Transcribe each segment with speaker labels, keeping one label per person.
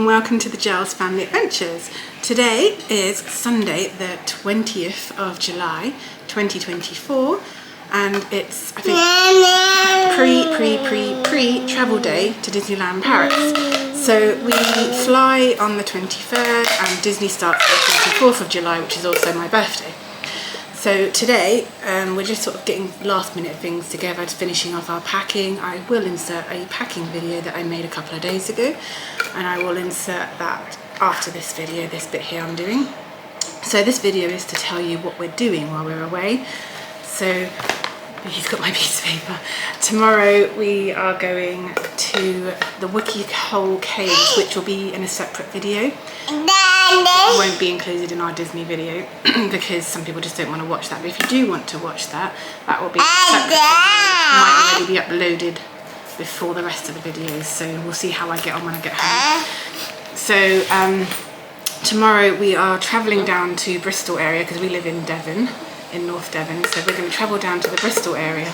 Speaker 1: welcome to the Giles Family Adventures. Today is Sunday the 20th of July 2024 and it's, I think, pre-travel day to Disneyland Paris. So we fly on the 23rd and Disney starts on the 24th of July, which is also my birthday. So today we're just sort of getting last minute things together, just finishing off our packing. I will insert a packing video that I made a couple of days ago and I will insert that after this video, this bit here I'm doing. So this video is to tell you what we're doing while we're away. So he's got my piece of paper. Tomorrow we are going to the Wookiee Hole Caves, which will be in a separate video. It won't be included in our Disney video because some people just don't want to watch that. But if you do want to watch that, that will be separate video. It might already be uploaded before the rest of the videos. So we'll see how I get on when I get home. So tomorrow we are travelling down to Bristol area because we live in Devon, in North Devon. So we're going to travel down to the Bristol area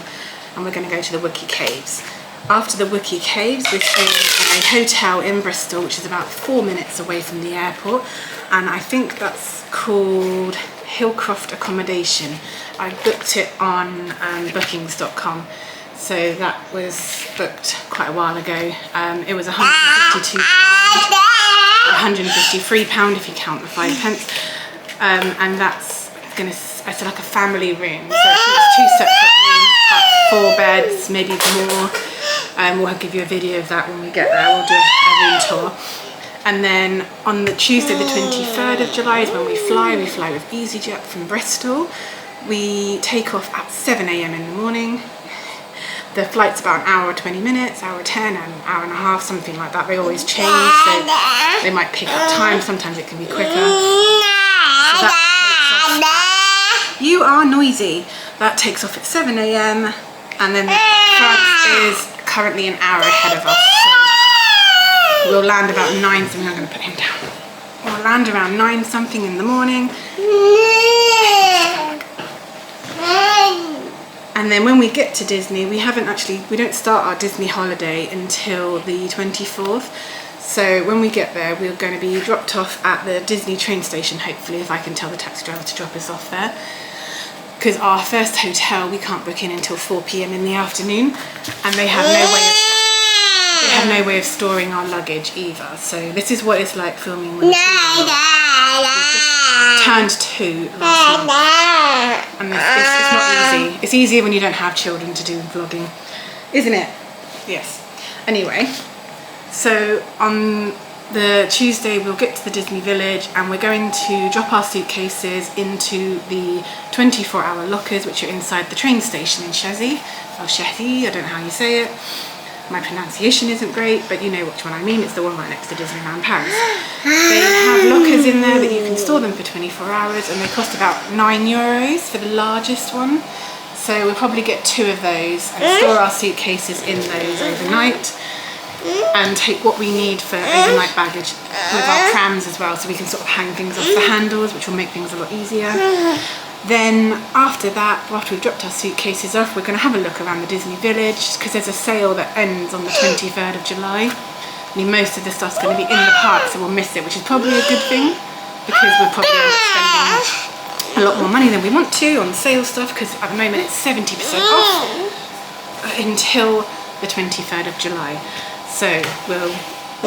Speaker 1: and we're going to go to the Wookiee Caves. After the Wookiee Caves, we're staying in a hotel in Bristol, which is about 4 minutes away from the airport, and I think that's called Hillcroft Accommodation. I booked it on bookings.com, so that was booked quite a while ago. It was £152, £153 if you count the 5 pence, and that's it's like a family room, so it's 2 separate rooms, 4 beds, maybe more. We'll give you a video of that when we get there. We'll do a room tour. And then on the Tuesday the 23rd of July is when we fly. We fly with EasyJet from Bristol. We take off at 7 AM in the morning. The flight's about an hour 20 minutes, hour 10 and an hour and a half, something like that. They always change, so they might pick up time. Sometimes it can be quicker. So that takes off. You are noisy. That takes off at 7 AM and then France is currently an hour ahead of us, so we'll land about 9 something. I'm going to put him down. We'll land around 9 something in the morning, and then when we get to Disney, we don't start our Disney holiday until the 24th. So when we get there, we're going to be dropped off at the Disney train station, hopefully, if I can tell the taxi driver to drop us off there. Because our first hotel we can't book in until 4 PM in the afternoon, and they have no way of storing our luggage either. So this is what it's like filming with a 2-year-old. We just turned 2 last month, and it's not easy. It's easier when you don't have children to do vlogging, isn't it? Yes. Anyway, so on the Tuesday we'll get to the Disney Village and we're going to drop our suitcases into the 24-hour lockers, which are inside the train station in Chessy. Oh, Chessy, I don't know how you say it. My pronunciation isn't great, but you know which one I mean. It's the one right next to Disneyland Paris. They have lockers in there that you can store them for 24 hours and they cost about €9 for the largest one. So we'll probably get 2 of those and store our suitcases in those overnight. And take what we need for overnight baggage with our prams as well, so we can sort of hang things off the handles, which will make things a lot easier. Then after that, after we've dropped our suitcases off, we're going to have a look around the Disney Village because there's a sale that ends on the 23rd of July. I mean, most of the stuff's going to be in the park, so we'll miss it, which is probably a good thing because we'll probably end up spending a lot more money than we want to on sale stuff, because at the moment it's 70% off until the 23rd of July. So we'll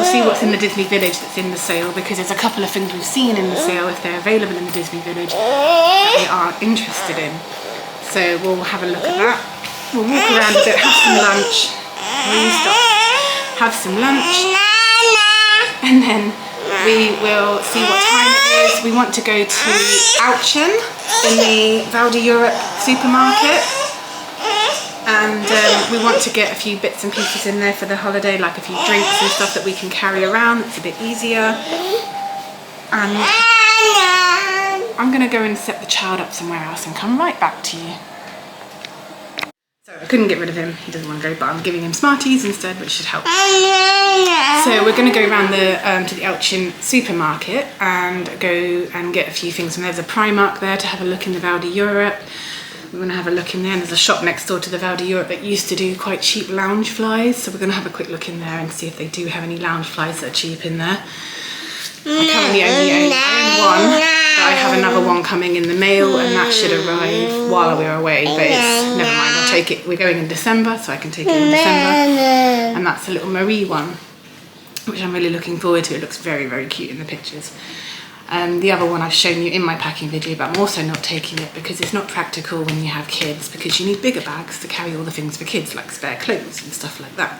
Speaker 1: see what's in the Disney Village that's in the sale, because there's a couple of things we've seen in the sale, if they're available in the Disney Village, that we are interested in. So we'll have a look at that. We'll walk around a bit, have some lunch. Have some lunch. And then we will see what time it is. We want to go to Auchan in the Val d'Europe supermarket. And we want to get a few bits and pieces in there for the holiday, like a few drinks and stuff that we can carry around. It's a bit easier. And I'm going to go and set the child up somewhere else and come right back to you. So I couldn't get rid of him. He doesn't want to go, but I'm giving him Smarties instead, which should help. So we're going to go around to the Auchan supermarket and go and get a few things. And there's a Primark there to have a look in the Val d'Europe. we're going to have a look in there. And there's a shop next door to the Val d'Europe that used to do quite cheap lounge flies, so we're going to have a quick look in there and see if they do have any lounge flies that are cheap in there. I currently only own one, but I have another one coming in the mail, and that should arrive while we're away, but it's never mind, I'll take it. We're going in December, so I can take it in December. And that's a little Marie one, which I'm really looking forward to. It looks very, very cute in the pictures. The other one I've shown you in my packing video, but I'm also not taking it because it's not practical when you have kids, because you need bigger bags to carry all the things for kids, like spare clothes and stuff like that.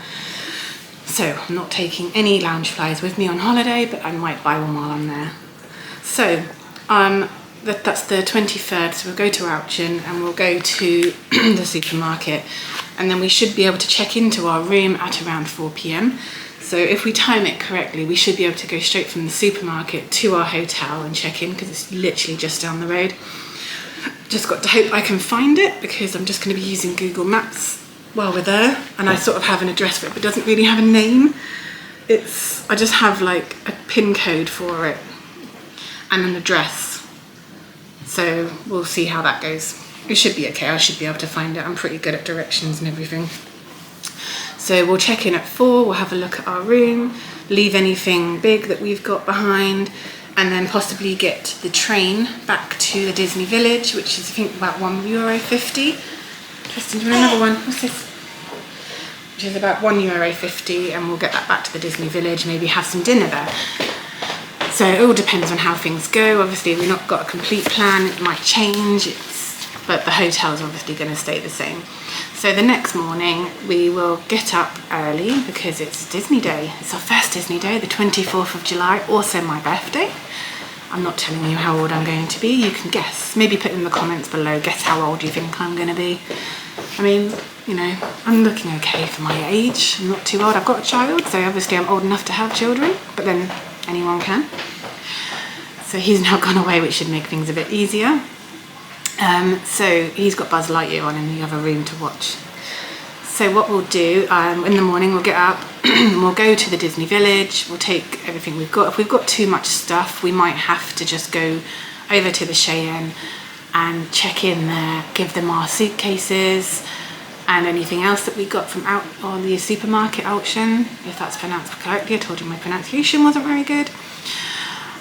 Speaker 1: So I'm not taking any lounge flies with me on holiday, but I might buy one while I'm there. So that's the 23rd, so we'll go to Auchan and we'll go to the supermarket, and then we should be able to check into our room at around 4 p.m. So if we time it correctly, we should be able to go straight from the supermarket to our hotel and check in, because it's literally just down the road. Just got to hope I can find it, because I'm just going to be using Google Maps while we're there, and I sort of have an address for it, but it doesn't really have a name. I just have like a pin code for it and an address. So we'll see how that goes. It should be okay. I should be able to find it. I'm pretty good at directions and everything. So we'll check in at 4, we'll have a look at our room, leave anything big that we've got behind, and then possibly get the train back to the Disney Village, which is I think about €1.50. Tristan, do you want another one? What's this? Which is about €1.50, and we'll get that back to the Disney Village, maybe have some dinner there. So it all depends on how things go. Obviously we've not got a complete plan, it might change, but the hotel's obviously going to stay the same. So the next morning we will get up early because it's Disney Day. It's our first Disney Day, the 24th of July, also my birthday. I'm not telling you how old I'm going to be, you can guess. Maybe put in the comments below, guess how old you think I'm going to be. I mean, you know, I'm looking okay for my age. I'm not too old. I've got a child, so obviously I'm old enough to have children, but then anyone can. So he's now gone away, which should make things a bit easier. So he's got Buzz Lightyear on in the other room to watch. So what we'll do, in the morning we'll get up, we'll go to the Disney Village, we'll take everything we've got. If we've got too much stuff, we might have to just go over to the Cheyenne and check in there, give them our suitcases and anything else that we got from out on the supermarket auction, if that's pronounced correctly. I told you my pronunciation wasn't very good.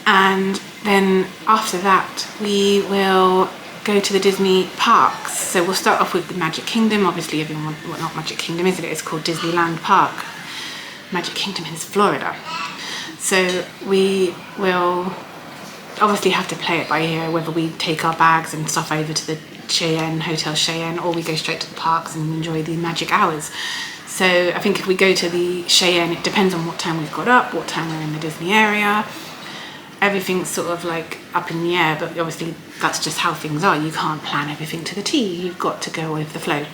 Speaker 1: And then after that, we will go to the Disney parks. So we'll start off with the Magic Kingdom. Obviously everyone, well, not Magic Kingdom, is it? It's called Disneyland Park. Magic Kingdom is Florida. So we will obviously have to play it by ear, whether we take our bags and stuff over to the Cheyenne, Hotel Cheyenne, or we go straight to the parks and enjoy the magic hours. So I think if we go to the Cheyenne, it depends on what time we've got up, what time we're in the Disney area. Everything's sort of like up in the air, but obviously that's just how things are. You can't plan everything to the T. You've got to go with the flow.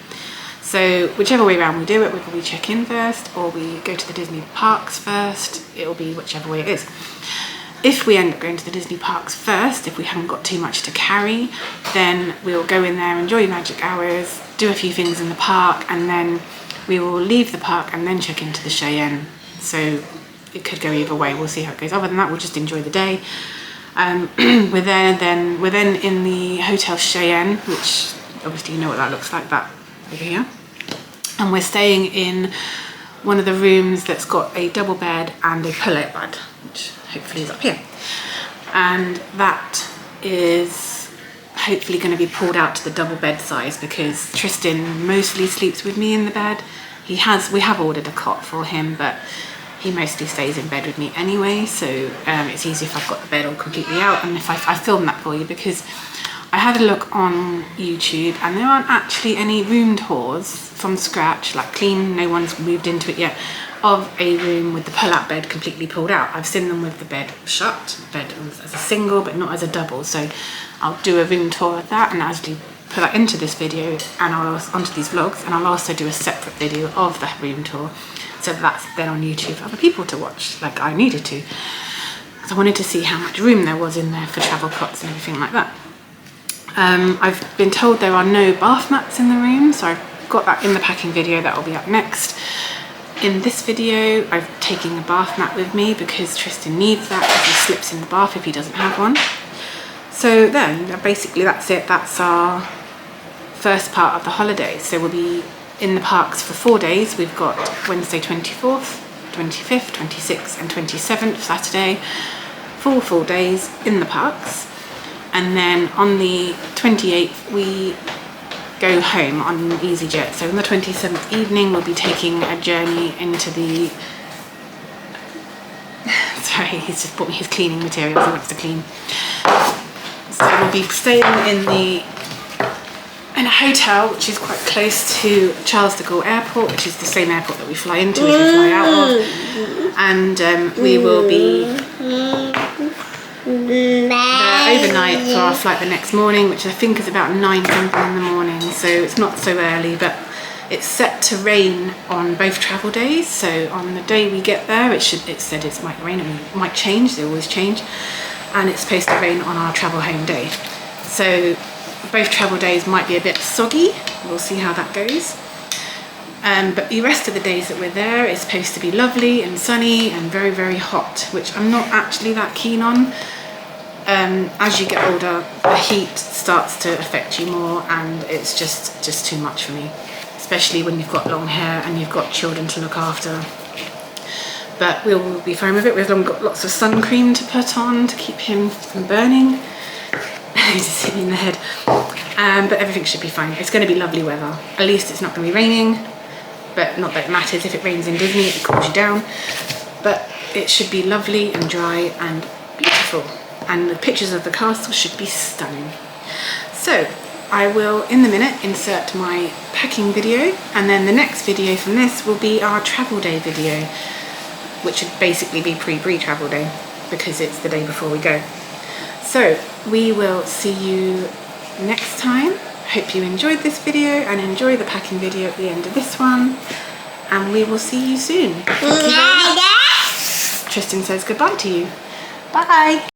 Speaker 1: So whichever way around we do it, whether we check in first or we go to the Disney parks first, it'll be whichever way it is. If we end up going to the Disney parks first, if we haven't got too much to carry, then we'll go in there, enjoy magic hours, do a few things in the park, and then we will leave the park and then check into the Cheyenne. So it could go either way, we'll see how it goes. Other than that, we'll just enjoy the day. We're then in the Hotel Cheyenne, which obviously you know what that looks like, that over here. And we're staying in one of the rooms that's got a double bed and a pull-out bed, which hopefully is up here. And that is hopefully going to be pulled out to the double bed size, because Tristan mostly sleeps with me in the bed. We have ordered a cot for him, but he mostly stays in bed with me anyway, so it's easy if I've got the bed all completely out. And if I film that for you, because I had a look on YouTube and there aren't actually any room tours from scratch, like clean, no one's moved into it yet, of a room with the pull-out bed completely pulled out. I've seen them with the bed shut, bed as a single but not as a double, so I'll do a room tour of that and actually put that into this video and onto these vlogs, and I'll also do a separate video of the room tour, so that's then on YouTube for other people to watch, like I needed to, because I wanted to see how much room there was in there for travel cots and everything like that. I've been told there are no bath mats in the room, so I've got that in the packing video, that will be up next. In this video, I've taken a bath mat with me because Tristan needs that because he slips in the bath if he doesn't have one. So then, basically that's it. That's our first part of the holiday. So we'll be in the parks for 4 days. We've got Wednesday 24th, 25th, 26th and 27th, Saturday, 4 full days in the parks. And then on the 28th, we go home on EasyJet. So on the 27th evening, we'll be taking a journey into the... Sorry, he's just bought me his cleaning materials he wants to clean. So we'll be staying in a hotel which is quite close to Charles de Gaulle Airport, which is the same airport that we fly into as we fly out of. And we will be there overnight for our flight the next morning, which I think is about 9 something in the morning, so it's not so early, but it's set to rain on both travel days. So on the day we get there, it said it might rain, and it might change, they always change, and it's supposed to rain on our travel home day. So both travel days might be a bit soggy, we'll see how that goes. But the rest of the days that we're there is supposed to be lovely and sunny and very, very hot, which I'm not actually that keen on. As you get older, the heat starts to affect you more, and it's just too much for me, especially when you've got long hair and you've got children to look after. But we'll be fine with it. We've got lots of sun cream to put on to keep him from burning. He's just hitting me in the head. But everything should be fine. It's going to be lovely weather. At least it's not going to be raining. But not that it matters. If it rains in Disney, it cools you down. But it should be lovely and dry and beautiful. And the pictures of the castle should be stunning. So I will, in a minute, insert my packing video. And then the next video from this will be our travel day video, which would basically be pre-travel day because it's the day before we go. So we will see you next time. Hope you enjoyed this video and enjoy the packing video at the end of this one. And we will see you soon. Thank you very much. Tristan says goodbye to you. Bye.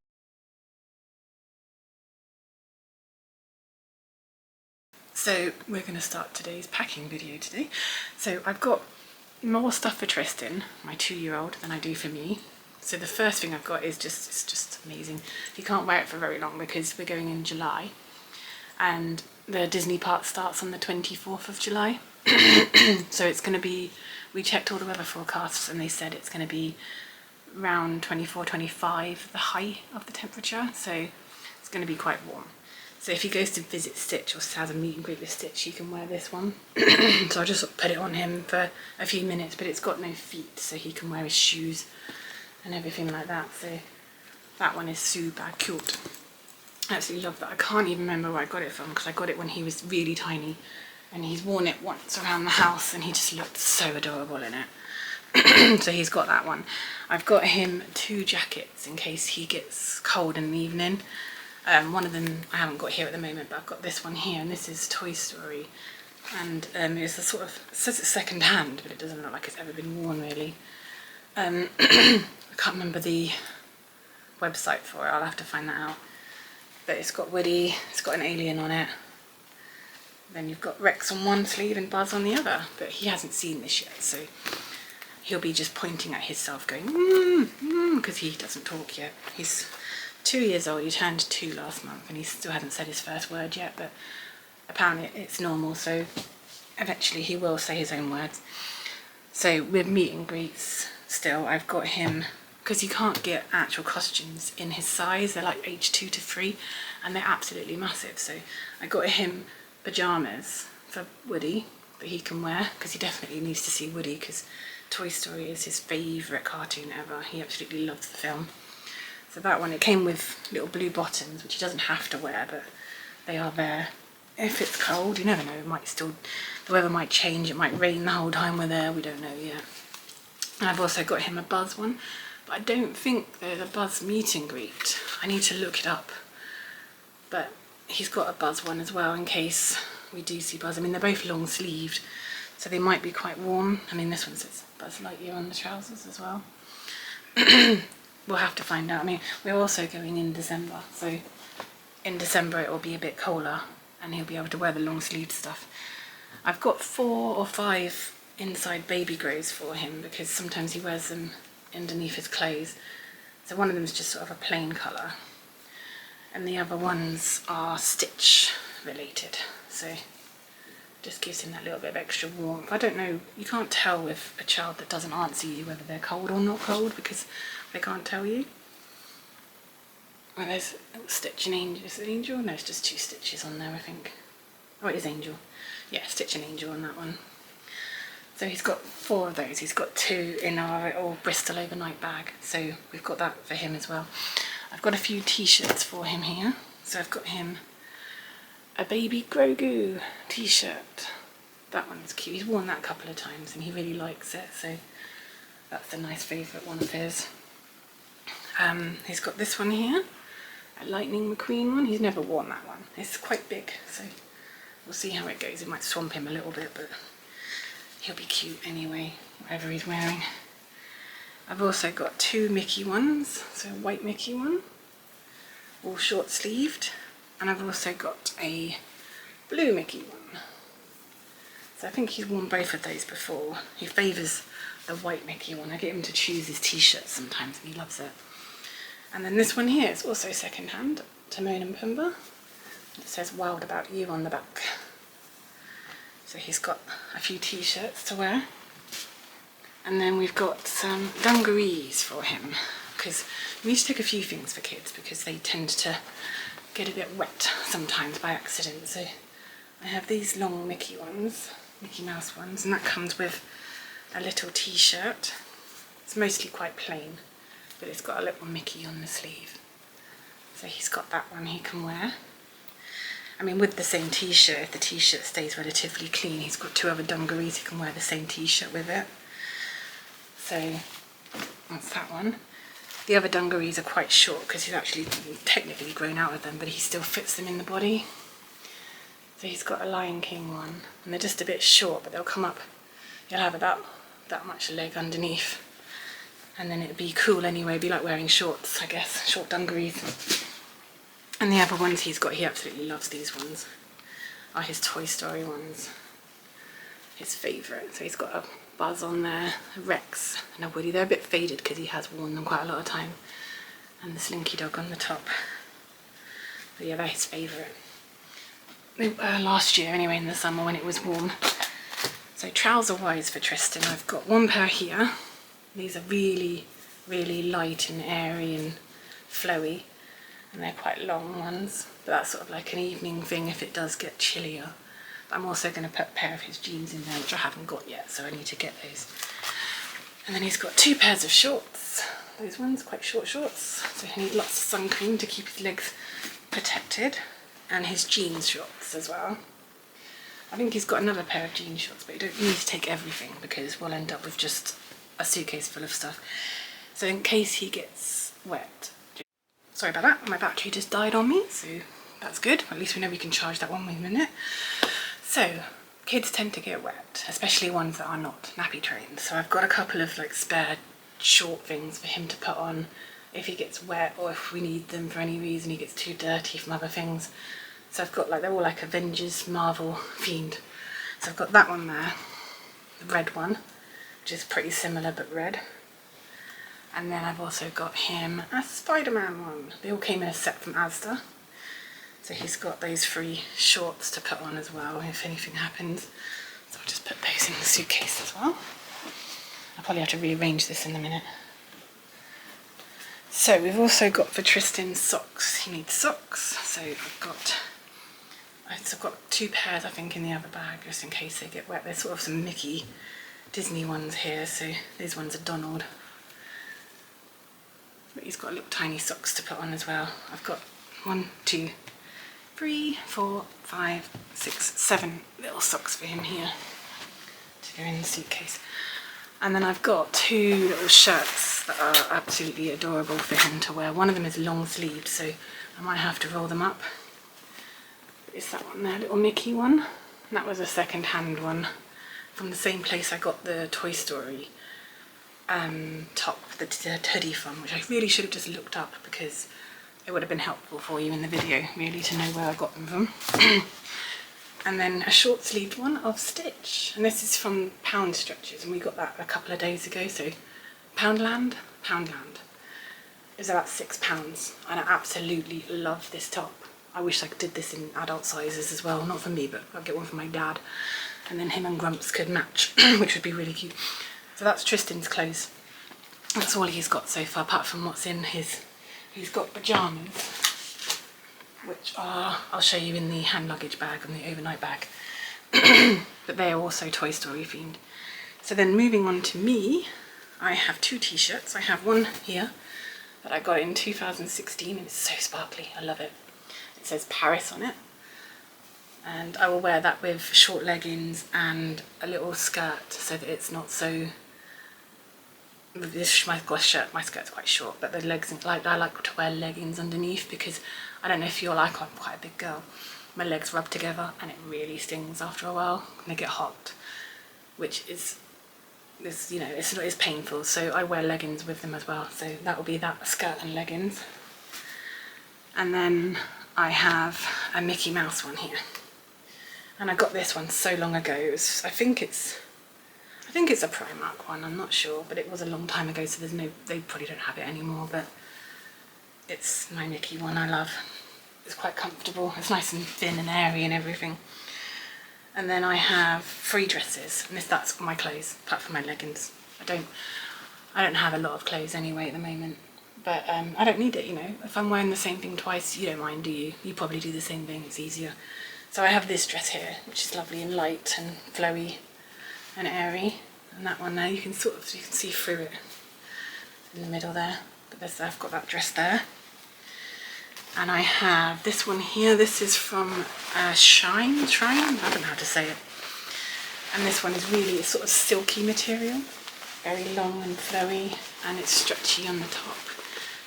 Speaker 1: So we're going to start today's packing video today. So I've got more stuff for Tristan, my 2-year-old, than I do for me. So the first thing I've got is it's just amazing. He can't wear it for very long because we're going in July, and the Disney park starts on the 24th of July. So it's going to be, we checked all the weather forecasts and they said it's going to be around 24, 25, the high of the temperature. So it's going to be quite warm. So if he goes to visit Stitch or has a meet and greet with Stitch, he can wear this one. So I just sort of put it on him for a few minutes, but it's got no feet, so he can wear his shoes and everything like that. So that one is super cute. I absolutely love that. I can't even remember where I got it from because I got it when he was really tiny, and he's worn it once around the house and he just looked so adorable in it. So he's got that one. I've got him 2 jackets in case he gets cold in the evening. One of them I haven't got here at the moment, but I've got this one here, and this is Toy Story. And it's a sort of, it says it's second hand, but it doesn't look like it's ever been worn really. I can't remember the website for it, I'll have to find that out. But it's got Woody, it's got an alien on it. Then you've got Rex on one sleeve and Buzz on the other, but he hasn't seen this yet, so he'll be just pointing at himself going, because he doesn't talk yet. He's 2 years old, he turned 2 last month, and he still hasn't said his first word yet, but apparently it's normal, so eventually he will say his own words. So with meet and greets still, I've got him, because you can't get actual costumes in his size, they're like age 2 to 3, and they're absolutely massive. So I got him pyjamas for Woody that he can wear, because he definitely needs to see Woody, because Toy Story is his favourite cartoon ever. He absolutely loves the film. So that one, it came with little blue bottoms, which he doesn't have to wear, but they are there. If it's cold, you never know, it might still, the weather might change, it might rain the whole time we're there, we don't know yet. And I've also got him a Buzz one, but I don't think there's a Buzz meet and greet. I need to look it up. But he's got a Buzz one as well in case we do see Buzz. I mean, they're both long sleeved, so they might be quite warm. I mean, this one says Buzz Lightyear on the trousers as well. We'll have to find out. I mean, we're also going in December, so in December it will be a bit colder and he'll be able to wear the long sleeved stuff. I've got 4 or 5 inside baby grows for him because sometimes he wears them underneath his clothes. So one of them is just sort of a plain colour, and the other ones are Stitch related. So Just gives him that little bit of extra warmth. I don't know, you can't tell with a child that doesn't answer you whether they're cold or not cold because they can't tell you. Well, there's a little Stitch and Angel. Is it Angel? No, it's just 2 stitches on there, I think. Oh, it is Angel. Yeah, Stitch and Angel on that one. So he's got 4 of those. He's got 2 in our little Bristol overnight bag. So we've got that for him as well. I've got a few t-shirts for him here. So I've got him a baby Grogu t-shirt. That one's cute. He's worn that a couple of times and he really likes it. So that's a nice favourite one of his. He's got this one here, a Lightning McQueen one. He's never worn that one. It's quite big, so we'll see how it goes. It might swamp him a little bit, but he'll be cute anyway, whatever he's wearing. I've also got 2 Mickey ones, so a white Mickey one, all short sleeved, and I've also got a blue Mickey one. So I think he's worn both of those before. He favours the white Mickey one. I get him to choose his t-shirts sometimes and he loves it. And then this one here is also second hand, Timon and Pumbaa. It says Wild About You on the back. So he's got a few t-shirts to wear. And then we've got some dungarees for him, because we need to take a few things for kids because they tend to get a bit wet sometimes by accident. So I have these long Mickey ones, Mickey Mouse ones, and that comes with a little t-shirt. It's mostly quite plain, but it's got a little Mickey on the sleeve. So he's got that one he can wear. I mean, with the same t-shirt, if the t-shirt stays relatively clean, he's got 2 other dungarees he can wear the same t-shirt with it. So that's that one. The other dungarees are quite short because he's actually technically grown out of them, but he still fits them in the body. So he's got a Lion King one, and they're just a bit short, but they'll come up. You'll have about that much leg underneath. And then it'd be cool anyway, it'd be like wearing shorts, I guess, short dungarees. And the other ones he's got, he absolutely loves these ones, are his Toy Story ones. His favourite. So he's got a Buzz on there, a Rex and a Woody. They're a bit faded because he has worn them quite a lot of time. And the Slinky Dog on the top. But yeah, they're his favourite. Last year anyway, in the summer when it was warm. So trouser wise for Tristan, I've got 1 pair here. These are really, really light and airy and flowy. And they're quite long ones. But that's sort of like an evening thing if it does get chillier. I'm also going to put a pair of his jeans in there, which I haven't got yet, so I need to get those. And then he's got 2 pairs of shorts. Those ones, quite short shorts. So he needs lots of sun cream to keep his legs protected. And his jeans shorts as well. I think he's got another pair of jeans shorts, but you don't need to take everything because we'll end up with just a suitcase full of stuff. So in case he gets wet. Sorry about that, my battery just died on me, so that's good. At least we know we can charge that 1 minute. So, kids tend to get wet, especially ones that are not nappy trained. So I've got a couple of like spare short things for him to put on if he gets wet or if we need them for any reason, he gets too dirty from other things. So I've got like, they're all like Avengers, Marvel themed. So I've got that one there, the red one, which is pretty similar but red. And then I've also got him a Spider-Man one. They all came in a set from Asda. So he's got those 3 shorts to put on as well if anything happens. So I'll just put those in the suitcase as well. I'll probably have to rearrange this in a minute. So we've also got for Tristan socks. He needs socks. So I've got 2 pairs I think in the other bag just in case they get wet. There's sort of some Mickey Disney ones here. So these ones are Donald. But he's got little tiny socks to put on as well. I've got 1, 2, 3, 4, 5, 6, 7 little socks for him here to go in the suitcase. And then I've got 2 little shirts that are absolutely adorable for him to wear. One of them is long sleeved, so I might have to roll them up. It's that one there, little Mickey one. And that was a second-hand one from the same place I got the Toy Story top, the hoodie from, which I really should have just looked up because it would have been helpful for you in the video, really, to know where I got them from. And then a short sleeved one of Stitch, and this is from Pound Stretches, and we got that a couple of days ago. So Poundland. It was about £6, and I absolutely love this top. I wish I did this in adult sizes as well, not for me, but I'll get one for my dad, and then him and Grumps could match, which would be really cute. So that's Tristan's clothes. That's all he's got so far, apart from what's in his, he's got pyjamas, which are, I'll show you in the hand luggage bag and the overnight bag, but they are also Toy Story themed. So then moving on to me, I have 2 t-shirts. I have one here that I got in 2016, and it's so sparkly, I love it. It says Paris on it, and I will wear that with short leggings and a little skirt so that it's not so, with this my shirt, my skirt's quite short, but the legs, like I like to wear leggings underneath, because I don't know if you're like, I'm quite a big girl, my legs rub together and it really stings after a while and they get hot, which is, this, you know, it's painful, so I wear leggings with them as well. So that will be that skirt and leggings. And then I have a Mickey Mouse one here, and I got this one so long ago. It was, I think it's a Primark one, I'm not sure, but it was a long time ago, so there's no, they probably don't have it anymore, but it's my Mickey one. I love. It's quite comfortable, it's nice and thin and airy and everything. And then I have 3 dresses, and that's my clothes, apart from my leggings. I don't have a lot of clothes anyway at the moment, but I don't need it, you know. If I'm wearing the same thing twice, you don't mind, do you? You probably do the same thing, it's easier. So I have this dress here, which is lovely and light and flowy and airy, and that one there, you can see through it in the middle there. But I've got that dress there. And I have this one here. This is from Shrine, I don't know how to say it. And this one is really, it's sort of silky material, very long and flowy, and it's stretchy on the top.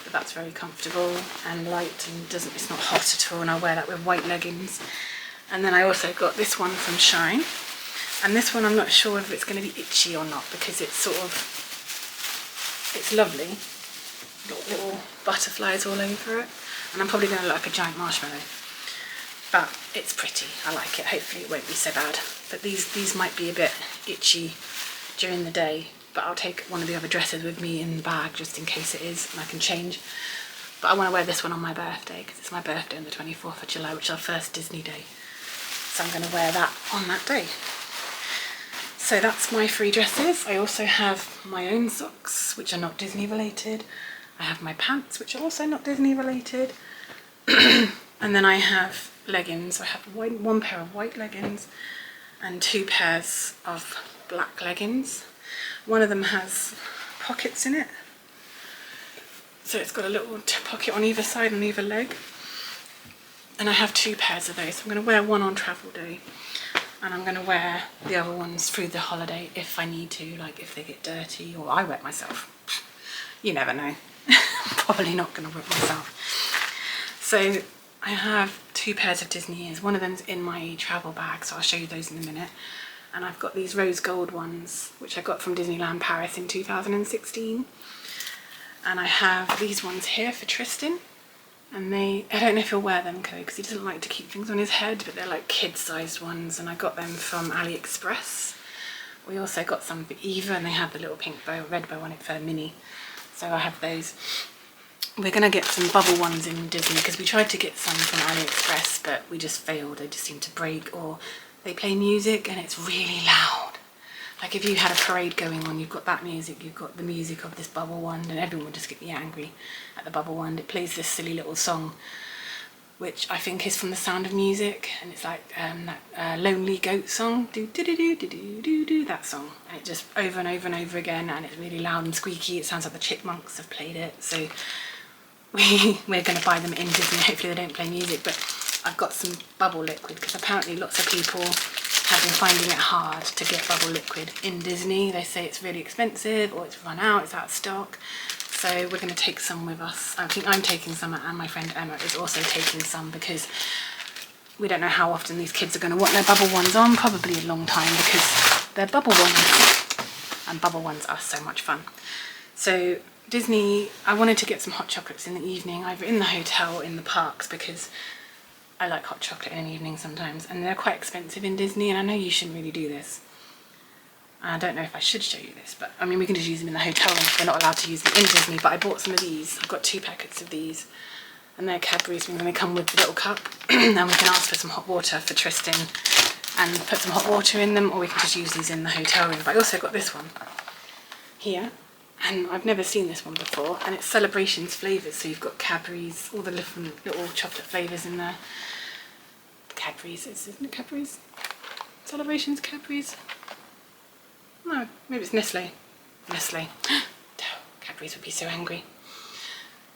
Speaker 1: But that's very comfortable and light, and it's not hot at all, and I'll wear that with white leggings. And then I also got this one from Shine. And this one I'm not sure if it's going to be itchy or not, because it's sort of, it's lovely. Got little butterflies all over it. And I'm probably going to look like a giant marshmallow, but it's pretty, I like it, hopefully it won't be so bad. But these might be a bit itchy during the day, but I'll take one of the other dresses with me in the bag just in case it is, and I can change. But I want to wear this one on my birthday, because it's my birthday on the 24th of July, which is our first Disney day. So I'm going to wear that on that day. So that's my 3 dresses. I also have my own socks, which are not Disney related. I have my pants, which are also not Disney related. And then I have leggings. I have one pair of white leggings and 2 pairs of black leggings. One of them has pockets in it, so it's got a little pocket on either side, on either leg. And I have 2 pairs of those. So I'm going to wear one on travel day, and I'm going to wear the other ones through the holiday if I need to, like if they get dirty or I wet myself. You never know. Probably not going to whip myself. So I have 2 pairs of Disney ears. One of them's in my travel bag, so I'll show you those in a minute. And I've got these rose gold ones, which I got from Disneyland Paris in 2016. And I have these ones here for Tristan. And I don't know if he'll wear them, because he doesn't like to keep things on his head, but they're like kid-sized ones, and I got them from AliExpress. We also got some for Eva, and they have the little pink bow, red bow on it for Minnie. So I have those. We're going to get some bubble ones in Disney, because we tried to get some from AliExpress, but we just failed. They just seem to break, or they play music and it's really loud. Like if you had a parade going on, you've got that music, you've got the music of this bubble wand, and everyone would just get me angry at the bubble wand. It plays this silly little song, which I think is from The Sound of Music, and it's like that Lonely Goat song, do, that song, and it just over and over and over again, and it's really loud and squeaky. It sounds like the Chipmunks have played it, so we're going to buy them in Disney. Hopefully they don't play music, but I've got some bubble liquid, because apparently lots of people have been finding it hard to get bubble liquid in Disney. They say it's really expensive, or it's run out, it's out of stock. So we're going to take some with us. I think I'm taking some, and my friend Emma is also taking some, because we don't know how often these kids are going to want their bubble ones on. Probably a long time, because they're bubble ones, and bubble ones are so much fun. So Disney, I wanted to get some hot chocolates in the evening, either in the hotel or in the parks, because I like hot chocolate in the evening sometimes, and they're quite expensive in Disney, and I know you shouldn't really do this. I don't know if I should show you this, but I mean, we can just use them in the hotel, and they're not allowed to use them in Disney. But I bought some of these. I've got 2 packets of these, and they're Cadbury's, and they come with the little cup. And we can ask for some hot water for Tristan and put some hot water in them, or we can just use these in the hotel room. But I also got this one here, and I've never seen this one before, and it's Celebrations flavours. So you've got Cadbury's, all the different little chocolate flavours in there. Cadbury's, isn't it Cadbury's? Celebrations Cadbury's? No, maybe it's Nestle. Nestle. Cadbury's would be so angry.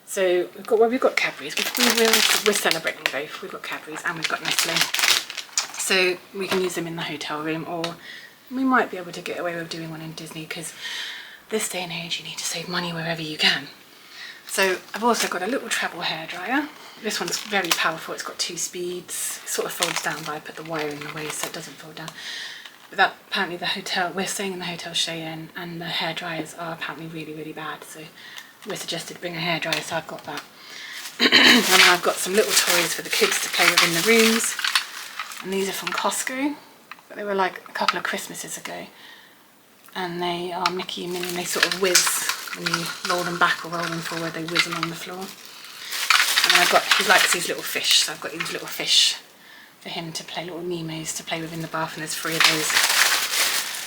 Speaker 1: So we've got Cadbury's. We're celebrating both. We've got Cadbury's and we've got Nestle. So we can use them in the hotel room, or we might be able to get away with doing one in Disney, because this day and age you need to save money wherever you can. So I've also got a little travel hairdryer. This one's very powerful. It's got 2 speeds. It sort of folds down, but I put the wire in the way so it doesn't fold down. But that, apparently the hotel, we're staying in the Hotel Cheyenne, and the hairdryers are apparently really, really bad. So we're suggested to bring a hairdryer, so I've got that. And I've got some little toys for the kids to play with in the rooms. And these are from Costco, but they were like a couple of Christmases ago. And they are Mickey and Minnie, and they sort of whiz. When you roll them back or roll them forward, they whiz along the floor. And then he likes these little fish, so I've got these little fish for him to play, little Nemos to play with in the bath, and there's 3 of those.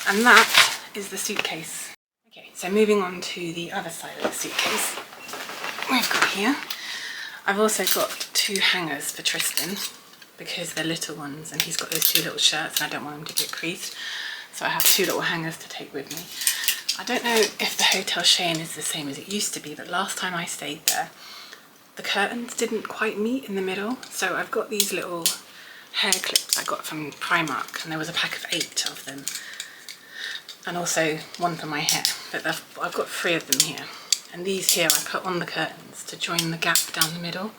Speaker 1: And that is the suitcase. Okay, so moving on to the other side of the suitcase, we've got here, I've also got 2 hangers for Tristan, because they're little ones, and he's got those 2 little shirts, and I don't want them to get creased. So I have 2 little hangers to take with me. I don't know if the Hotel Cheyenne is the same as it used to be, but last time I stayed there, the curtains didn't quite meet in the middle. So I've got these little hair clips I got from Primark, and there was a pack of 8 of them. And also one for my hair, but I've got 3 of them here. And these here I put on the curtains to join the gap down the middle.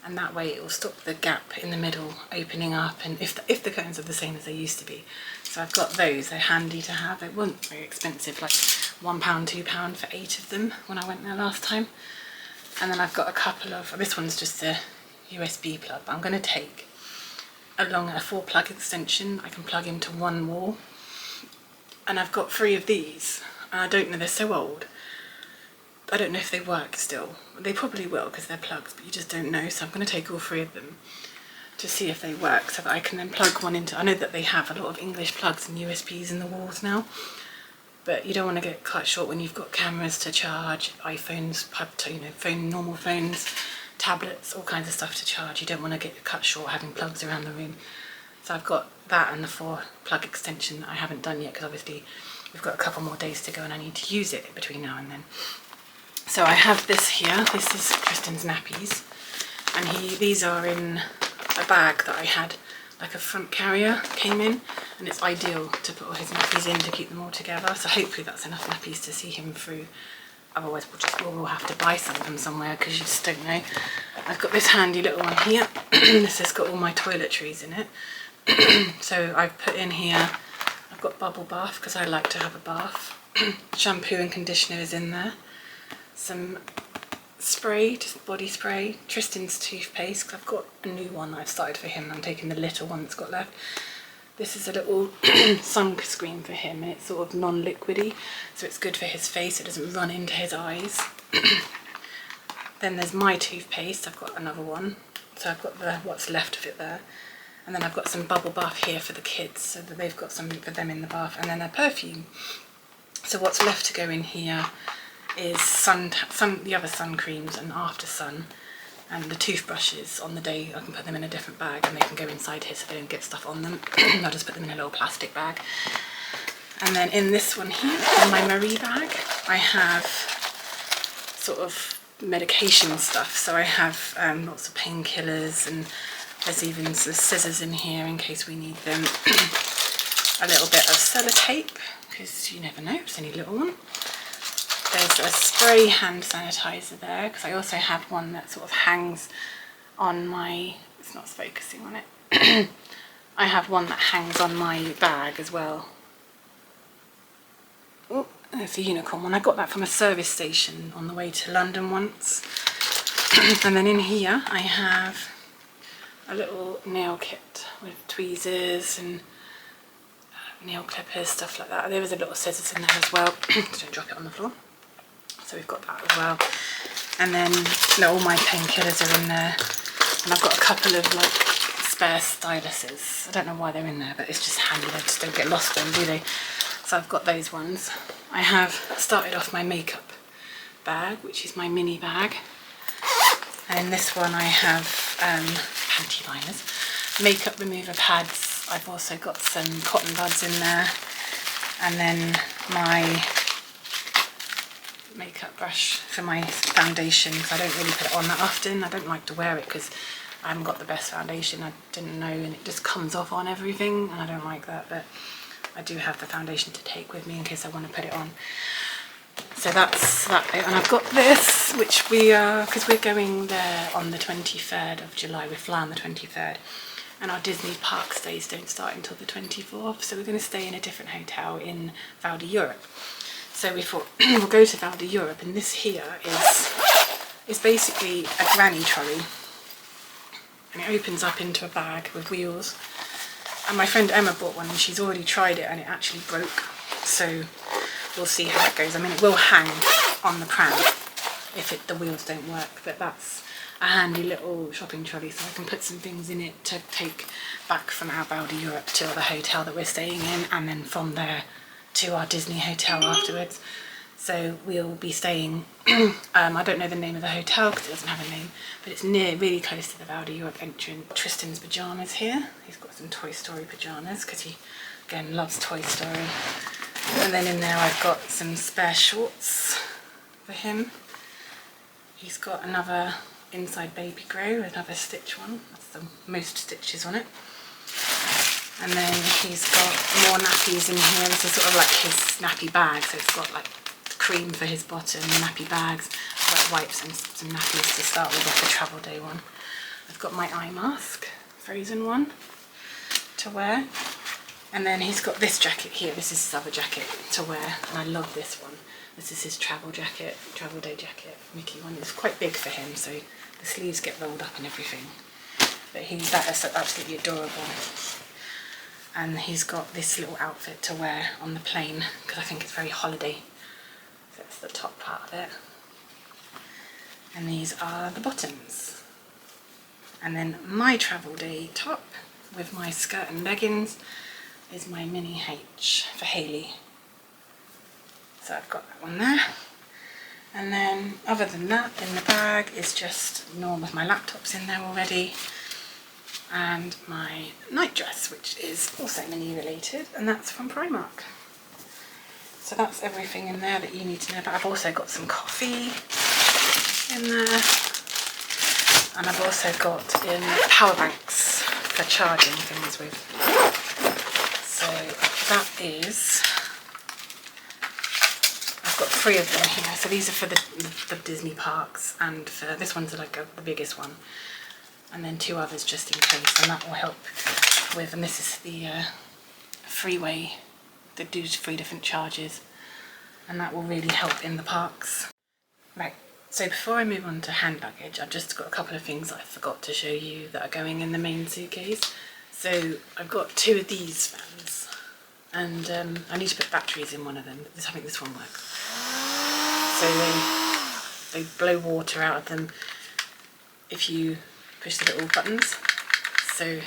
Speaker 1: And that way it will stop the gap in the middle opening up, and if the curtains are the same as they used to be. So I've got those, they're handy to have. They weren't very expensive, like £1, £2 for 8 of them when I went there last time. And then I've got a couple of, this one's just a USB plug, but I'm going to take along a 4-plug extension. I can plug into one wall. And I've got 3 of these, and I don't know, they're so old. I don't know if they work still. They probably will because they're plugs, but you just don't know. So I'm going to take all 3 of them to see if they work, so that I can then plug one into, I know that they have a lot of English plugs and USBs in the walls now, but you don't want to get cut short when you've got cameras to charge, iPhones, normal phones, tablets, all kinds of stuff to charge. You don't want to get cut short having plugs around the room. So I've got that and the 4-plug extension that I haven't done yet, because obviously we've got a couple more days to go and I need to use it between now and then. So I have this here, this is Tristan's nappies, and these are in a bag that I had, like a front carrier came in, and it's ideal to put all his nappies in to keep them all together. So hopefully that's enough nappies to see him through. Otherwise we'll have to buy some of them somewhere, because you just don't know. I've got this handy little one here. This has got all my toiletries in it. So I've put in here, I've got bubble bath because I like to have a bath. Shampoo and conditioner is in there. Some spray, just body spray, Tristan's toothpaste, because I've got a new one that I've started for him. I'm taking the little one that's got left. This is a little sunscreen for him, and it's sort of non-liquidy, so it's good for his face, it doesn't run into his eyes. Then there's my toothpaste, I've got another one, so I've got what's left of it there. And then I've got some bubble bath here for the kids, so that they've got something for them in the bath, and then a perfume. So what's left to go in here is the other sun creams and after sun, and the toothbrushes. On the day I can put them in a different bag and they can go inside here so they don't get stuff on them. I'll just put them in a little plastic bag. And then in this one here, in my Marie bag, I have sort of medication stuff. So I have lots of painkillers, and there's even some scissors in here in case we need them. A little bit of sellotape, because you never know, it's only a little one. There's a spray hand sanitizer there, because I also have one that sort of hangs on my, it's not focusing on it. I have one that hangs on my bag as well. Oh, there's a unicorn one. I got that from a service station on the way to London once. And then in here I have a little nail kit with tweezers and nail clippers, stuff like that. There was a little scissors in there as well. Don't drop it on the floor. So we've got that as well. And then all my painkillers are in there. And I've got a couple of like spare styluses. I don't know why they're in there, but it's just handy. They just don't get lost then, do they? So I've got those ones. I have started off my makeup bag, which is my mini bag. And in this one I have panty liners, makeup remover pads. I've also got some cotton buds in there. And then my makeup brush for my foundation, because I don't really put it on that often. I don't like to wear it because I haven't got the best foundation. I didn't know, and it just comes off on everything, and I don't like that. But I do have the foundation to take with me in case I want to put it on. So that's that bit. And I've got this, which we are, because we're going there on the 23rd of July. We fly on the 23rd. And our Disney park stays don't start until the 24th. So we're going to stay in a different hotel in Val d'Europe. So we thought we'll go to Val d'Europe, and this here is basically a granny trolley. And it opens up into a bag with wheels. And my friend Emma bought one, and she's already tried it, and it actually broke. So we'll see how it goes. I mean, it will hang on the pram if the wheels don't work, but that's a handy little shopping trolley, so I can put some things in it to take back from our Val d'Europe to the hotel that we're staying in, and then from there to our Disney hotel afterwards. So we'll be staying, I don't know the name of the hotel because it doesn't have a name, but it's really close to the Val d'Europe entrance. Tristan's pyjamas here. He's got some Toy Story pyjamas because he, again, loves Toy Story. And then in there I've got some spare shorts for him. He's got another inside baby grow, another stitch one. That's the most stitches on it. And then he's got more nappies in here. This is sort of like his nappy bag. So it's got like cream for his bottom, nappy bags, wet wipes and some nappies to start with, like a travel day one. I've got my eye mask, frozen one, to wear. And then he's got this jacket here. This is his other jacket to wear. And I love this one. This is his travel jacket, travel day jacket, Mickey one. It's quite big for him, so the sleeves get rolled up and everything. But that is absolutely adorable. And he's got this little outfit to wear on the plane because I think it's very holiday. So that's the top part of it. And these are the bottoms. And then my travel day top with my skirt and leggings is my mini H for Hayley. So I've got that one there. And then other than that, in the bag is just normal, my laptop's in there already. And my night dress, which is also mini related, and that's from Primark. So that's everything in there that you need to know about. I've also got some coffee in there, and I've also got power banks for charging things with. So that is, I've got 3 of them here. So these are for the Disney parks, and for this one's like the biggest one. And then 2 others just in case, and that will help with, and this is the freeway that do 3 different charges, and that will really help in the parks. Right, so before I move on to hand luggage, I've just got a couple of things that I forgot to show you that are going in the main suitcase. So I've got 2 of these fans, and I need to put batteries in one of them, but I think this one works. So they blow water out of them if you push the little buttons. So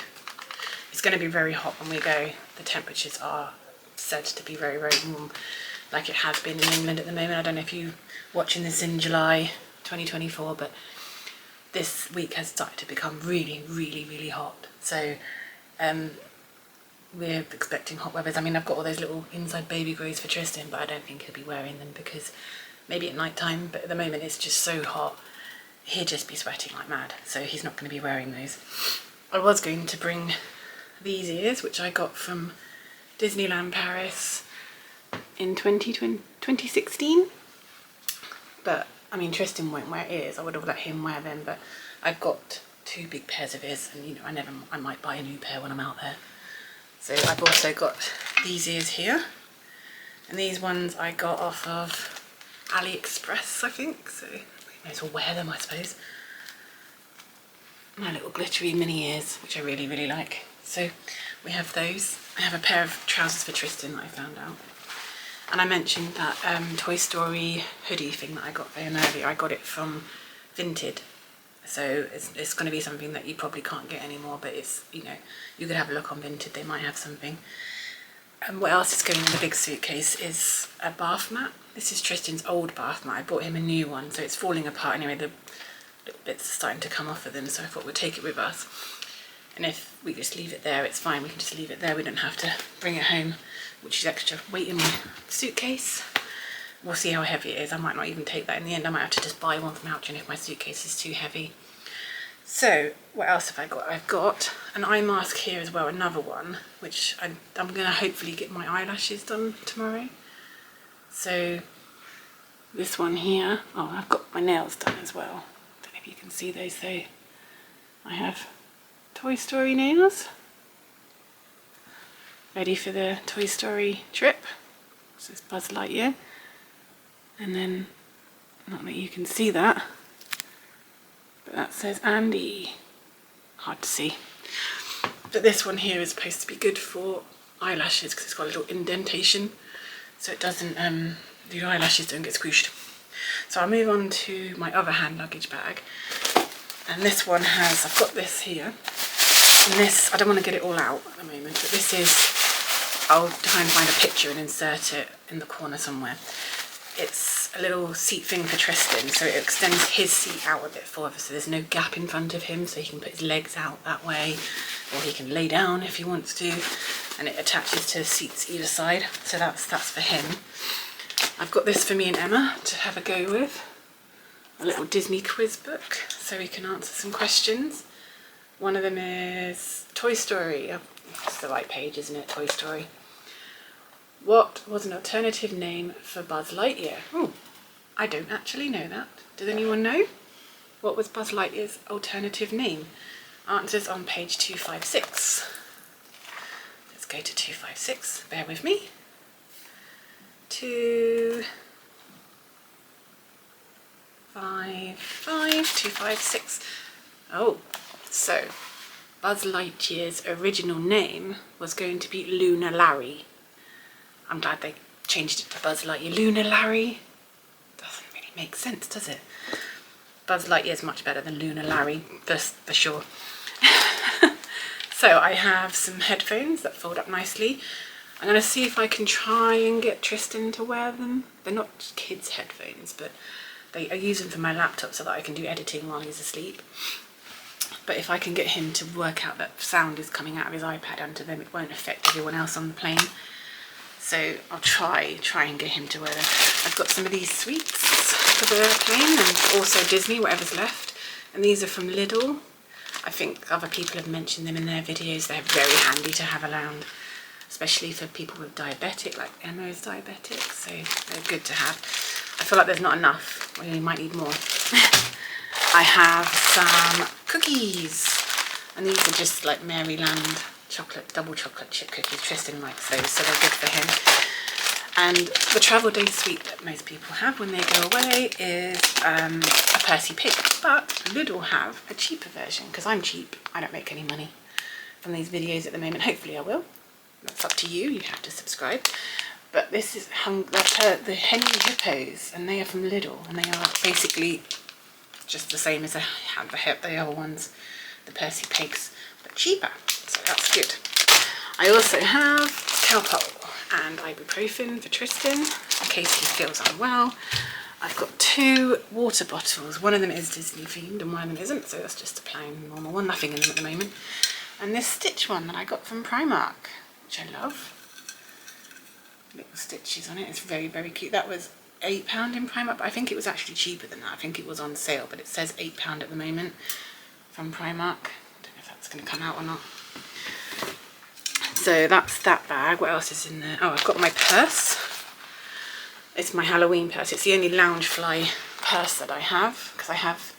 Speaker 1: it's going to be very hot when we go. The temperatures are said to be very, very warm, like it has been in England at the moment. I don't know if you're watching this in July 2024, but this week has started to become really, really, really hot. So we're expecting hot weather. I mean, I've got all those little inside baby grows for Tristan, but I don't think he'll be wearing them because maybe at night time, but at the moment it's just so hot. He'd just be sweating like mad, so he's not going to be wearing those. I was going to bring these ears, which I got from Disneyland Paris in 2016, but I mean Tristan won't wear ears. I would have let him wear them, but I've got 2 big pairs of ears, and you know I might buy a new pair when I'm out there. So I've also got these ears here, and these ones I got off of AliExpress, I think, so may as well wear them, I suppose. My little glittery mini ears, which I really, really like. So we have those. I have a pair of trousers for Tristan that I found out. And I mentioned that Toy Story hoodie thing that I got for him earlier. I got it from vinted. So it's going to be something that you probably can't get anymore, but it's, you know, you could have a look on Vinted, they might have something. And what else is going in the big suitcase is a bath mat. This is Tristan's old bath mat. I bought him a new one, so it's falling apart anyway. The little bits are starting to come off of them, so I thought we'd take it with us. And if we just leave it there, it's fine. We can just leave it there. We don't have to bring it home, which is extra weight in my suitcase. We'll see how heavy it is. I might not even take that in the end. I might have to just buy one from Outron if my suitcase is too heavy. So what else have I got? I've got an eye mask here as well, another one, which I'm going to hopefully get my eyelashes done tomorrow. So this one here, oh, I've got my nails done as well. Don't know if you can see those though. I have Toy Story nails. Ready for the Toy Story trip. So it's Buzz Lightyear. And then, not that you can see that, but that says Andy. Hard to see. But this one here is supposed to be good for eyelashes because it's got a little indentation, so it doesn't, the eyelashes don't get squished. So I'll move on to my other hand luggage bag. And this one has, I've got this here. And this, I don't want to get it all out at the moment, but this is, I'll try and find a picture and insert it in the corner somewhere. It's a little seat thing for Tristan, so it extends his seat out a bit further, so there's no gap in front of him, so he can put his legs out that way, or he can lay down if he wants to, and it attaches to seats either side, so that's for him. I've got this for me and Emma to have a go with, a little Disney quiz book, so we can answer some questions. One of them is Toy Story. Oh, that's the right page, isn't it? Toy Story. What was an alternative name for Buzz Lightyear? Oh, I don't actually know that. Does anyone know? What was Buzz Lightyear's alternative name? Answers on page 256. Let's go to 256. Bear with me. 256. Oh, so Buzz Lightyear's original name was going to be Lunar Larry. I'm glad they changed it to Buzz Lightyear. Lunar Larry? Doesn't really make sense, does it? Buzz Lightyear is much better than Lunar Larry, for sure. So I have some headphones that fold up nicely. I'm going to see if I can try and get Tristan to wear them. They're not kids' headphones, but I use them for my laptop so that I can do editing while he's asleep. But if I can get him to work out that sound is coming out of his iPad onto them, it won't affect everyone else on the plane. So I'll try and get him to wear them. I've got some of these sweets for the plane and also Disney, whatever's left. And these are from Lidl. I think other people have mentioned them in their videos. They're very handy to have around, especially for people with diabetic, like Emma is diabetic, so they're good to have. I feel like there's not enough. We might need more. I have some cookies, and these are just like Maryland chocolate, double chocolate chip cookies. Tristan likes those, so they're good for him. And the travel day sweet that most people have when they go away is a Percy Pig, but Lidl have a cheaper version, because I'm cheap. I don't make any money from these videos at the moment. Hopefully I will. That's up to you. You have to subscribe. But this is the Henry Hippos, and they are from Lidl, and they are basically just the same as the other ones, the Percy Pigs, but cheaper. So that's good. I also have Calpol and ibuprofen for Tristan in case he feels unwell. I've got 2 water bottles. One of them is Disney themed and one of them isn't, so that's just a plain normal one. Nothing in them at the moment. And this Stitch one that I got from Primark, which I love. Little stitches on it. It's very, very cute. That was £8 in Primark, but I think it was actually cheaper than that. I think it was on sale, but it says £8 at the moment from Primark. I don't know if that's going to come out or not. So that's that bag. What else is in there? Oh, I've got my purse. It's my Halloween purse. It's the only Loungefly purse that I have, because I have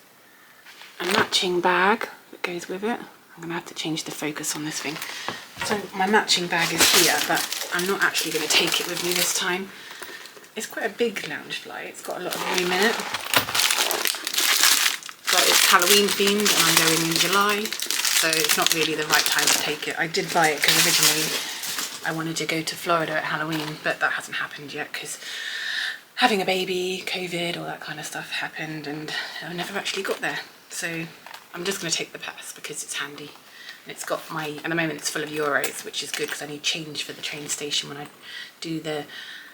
Speaker 1: a matching bag that goes with it. I'm going to have to change the focus on this thing. So my matching bag is here, but I'm not actually going to take it with me this time. It's quite a big Loungefly. It's got a lot of room in it. But it's Halloween themed and I'm going in July, so it's not really the right time to take it. I did buy it because originally I wanted to go to Florida at Halloween, but that hasn't happened yet because having a baby, COVID, all that kind of stuff happened, and I never actually got there. So I'm just going to take the pass because it's handy. And it's got at the moment it's full of euros, which is good because I need change for the train station when I do the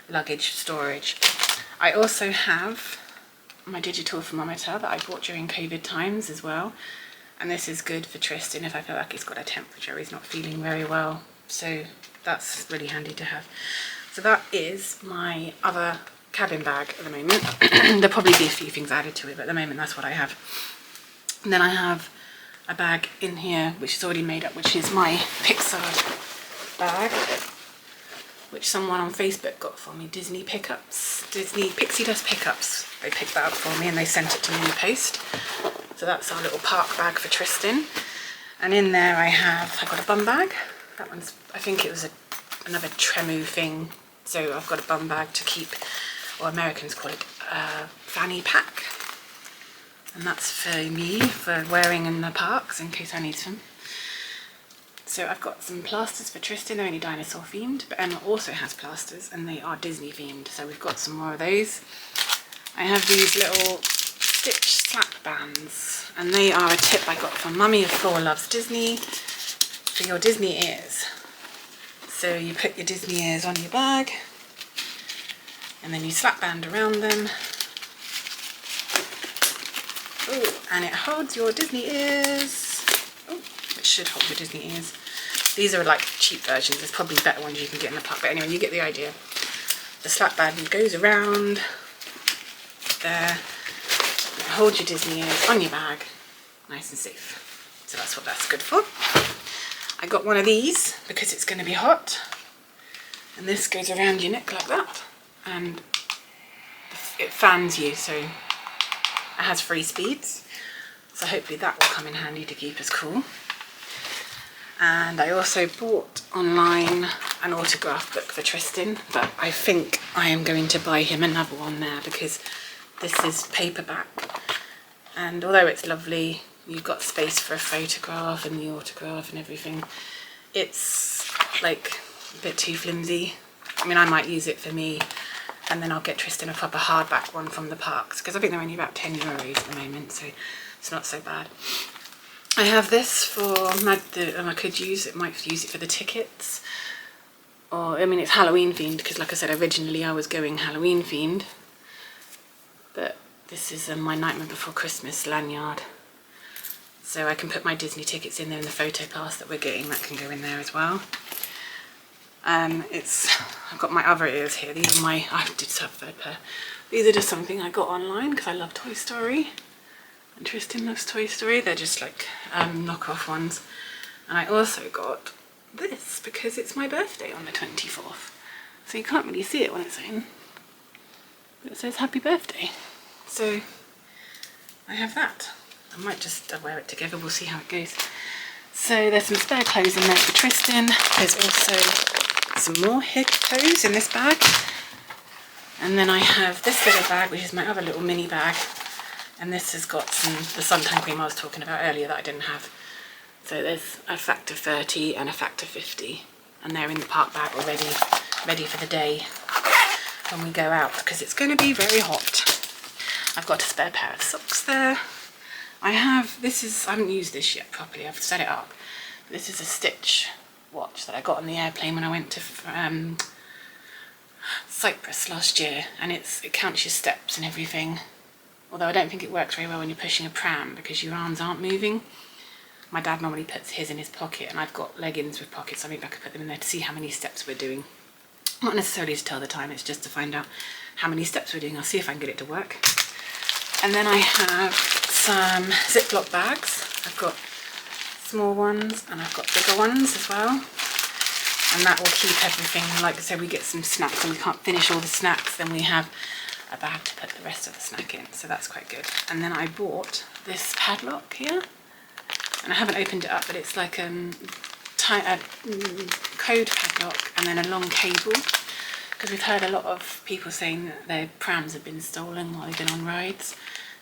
Speaker 1: luggage storage. I also have my digital thermometer that I bought during COVID times as well. And this is good for Tristan if I feel like he's got a temperature, he's not feeling very well. So that's really handy to have. So that is my other cabin bag at the moment. There'll probably be a few things added to it, but at the moment that's what I have. And then I have a bag in here which is already made up, which is my Pixar bag, which someone on Facebook got for me. Disney Pickups, Pixie Dust Pickups. They picked that up for me and they sent it to me in the post. So that's our little park bag for Tristan. And in there I've got a bum bag. That one's, I think it was another Tremu thing. So I've got a bum bag to keep, or Americans call it a fanny pack. And that's for me, for wearing in the parks in case I need some. So I've got some plasters for Tristan, they're only dinosaur themed, but Emma also has plasters and they are Disney themed, so we've got some more of those. I have these little stitch slap bands, and they are a tip I got from Mummy of 4 Loves Disney for your Disney ears. So you put your Disney ears on your bag and then you slap band around them. Ooh, and it holds your Disney ears. Oh, it should hold your Disney ears. These are like cheap versions. There's probably better ones you can get in the park, but anyway, you get the idea. The slap band goes around there. Hold your Disney ears on your bag, nice and safe. So that's what that's good for. I got one of these because it's going to be hot, and this goes around your neck like that, and it fans you, so it has 3 speeds. So hopefully that will come in handy to keep us cool. And I also bought online an autograph book for Tristan, but I think I am going to buy him another one there because this is paperback. And although it's lovely, you've got space for a photograph and the autograph and everything, it's like a bit too flimsy. I mean, I might use it for me, and then I'll get Tristan a proper hardback one from the parks because I think they're only about 10 euros at the moment, so it's not so bad. I have this for I could use it, might use it for the tickets, or I mean it's Halloween themed because like I said originally I was going Halloween themed, but this is my Nightmare Before Christmas lanyard, so I can put my Disney tickets in there, and the photo pass that we're getting, that can go in there as well. I've got my other ears here. These are I did have a third pair. These are just something I got online because I love Toy Story. And Tristan loves Toy Story. They're just like knockoff ones. And I also got this because it's my birthday on the 24th. So you can't really see it when it's in. But it says happy birthday. So I have that. I might just wear it together. We'll see how it goes. So there's some spare clothes in there for Tristan. There's also some more hair clothes in this bag. And then I have this little bag, which is my other little mini bag. And this has got the suntan cream I was talking about earlier that I didn't have. So there's a factor 30 and a factor 50. And they're in the park bag already, ready for the day when we go out, because it's going to be very hot. I've got a spare pair of socks there. I haven't used this yet properly, I've set it up. This is a Stitch watch that I got on the airplane when I went to Cyprus last year, and it counts your steps and everything. Although I don't think it works very well when you're pushing a pram because your arms aren't moving. My dad normally puts his in his pocket, and I've got leggings with pockets, so maybe I could put them in there to see how many steps we're doing. Not necessarily to tell the time, it's just to find out how many steps we're doing. I'll see if I can get it to work. And then I have some Ziploc bags. I've got small ones and I've got bigger ones as well. And that will keep everything, like I said, we get some snacks and we can't finish all the snacks, then we have a bag to put the rest of the snack in, so that's quite good. And then I bought this padlock here, and I haven't opened it up, but it's like a code padlock and then a long cable, because we've heard a lot of people saying that their prams have been stolen while they've been on rides.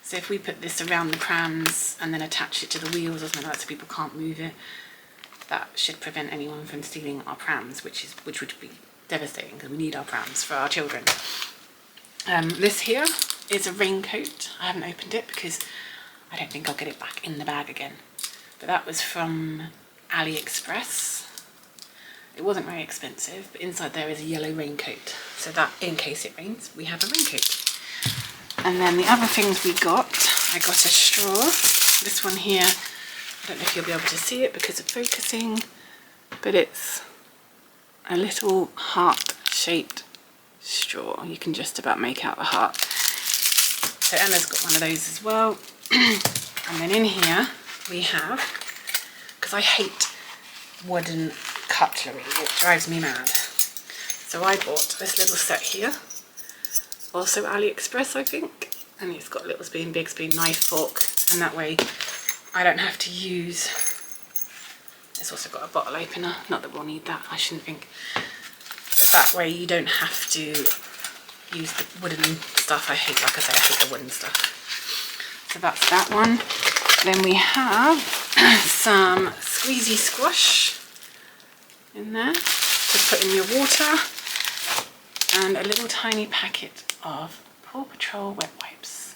Speaker 1: So if we put this around the prams and then attach it to the wheels or something like that so people can't move it, that should prevent anyone from stealing our prams, which would be devastating because we need our prams for our children. This here is a raincoat. I haven't opened it because I don't think I'll get it back in the bag again. But that was from AliExpress. It wasn't very expensive, but inside there is a yellow raincoat. So that, in case it rains, we have a raincoat. And then the other things we got, I got a straw. This one here, I don't know if you'll be able to see it because of focusing, but it's a little heart-shaped straw. You can just about make out the heart. So Emma's got one of those as well. And then in here we have, because I hate wooden cutlery, it drives me mad. So I bought this little set here, also AliExpress I think, and it's got little spoon, big spoon, knife, fork, and that way I don't have to use, it's also got a bottle opener, not that we'll need that, I shouldn't think, but that way you don't have to use the wooden stuff. I hate, like I say, I hate the wooden stuff. So that's that one. Then we have some squeezy squash in there to put in your water, and a little tiny packet of Paw Patrol wet wipes,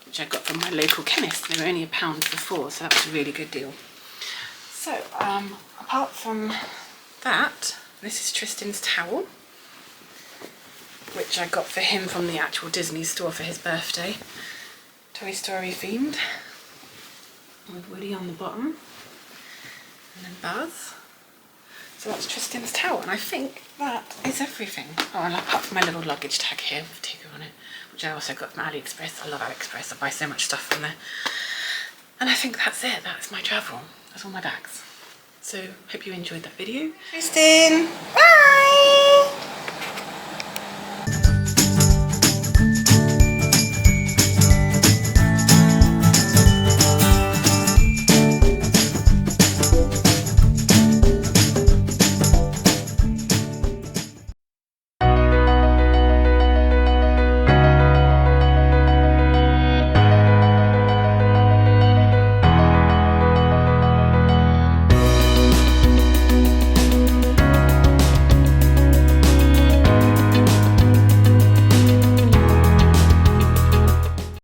Speaker 1: which I got from my local chemist. They were only £1 before, so that was a really good deal. So apart from that, this is Tristan's towel, which I got for him from the actual Disney store for his birthday. Toy Story themed, with Woody on the bottom, and then Buzz. So that's Tristan's towel, and I think that is everything. Oh, and apart from my little luggage tag here with Tigger on it, which I also got from AliExpress. I love AliExpress, I buy so much stuff from there. And I think that's it, that's my travel. That's all my bags. So, hope you enjoyed that video. Tristan, bye!